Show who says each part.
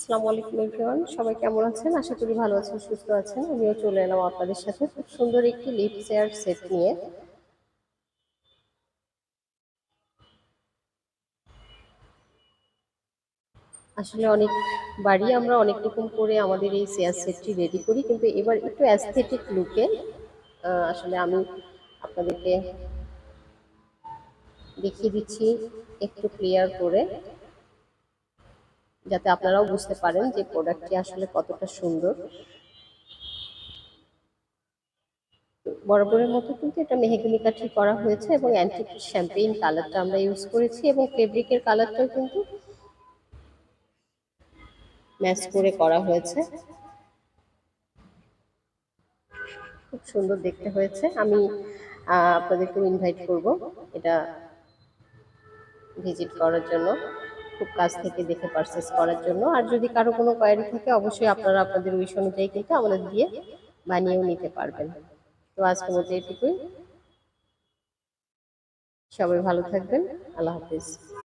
Speaker 1: আসসালামু আলাইকুম এভরিওয়ান, সবাই কেমন আছেন? আশা করি ভালো আছেন, সুস্থ আছেন। আমিও চলে এলাম আপনাদের সাথে খুব সুন্দর একটি লিফট চেয়ার সেট নিয়ে। আসলে অনেক বাড়ি আমরা অনেক রকম করে আমাদের এই চেয়ার সেটটি রেডি করি, কিন্তু এবার একটু অ্যাস্থেটিক লুকে আসলে আমি আপনাদেরকে দেখিয়ে দিচ্ছি একটু ক্লিয়ার করে, যাতে আপনারাও বুঝতে পারেন যে প্রোডাক্টটি আসলে কতটা সুন্দর। বরাবরের মতো কিন্তু এটা মেহগনি কাঠি করা হয়েছে এবং অ্যান্টিক শ্যাম্পেইন কালারটা আমরা ইউজ করেছি এবং ফেব্রিকের কালারটাও কিন্তু ম্যাচ করে করা হয়েছে। খুব সুন্দর দেখতে হয়েছে। আমি আপনাদেরকেও ইনভাইট করব এটা ভিজিট করার জন্য, খুব কাছ থেকে দেখে পারচেস করার জন্য। আর যদি কারো কোনো কোয়ারি থাকে অবশ্যই আপনারা আপনাদের উইশ অনুযায়ী কিন্তু আমাদের দিয়ে বানিয়েও নিতে পারবেন। তো আজকের মতো এটুকুই। সবাই ভালো থাকবেন। আল্লাহ হাফিজ।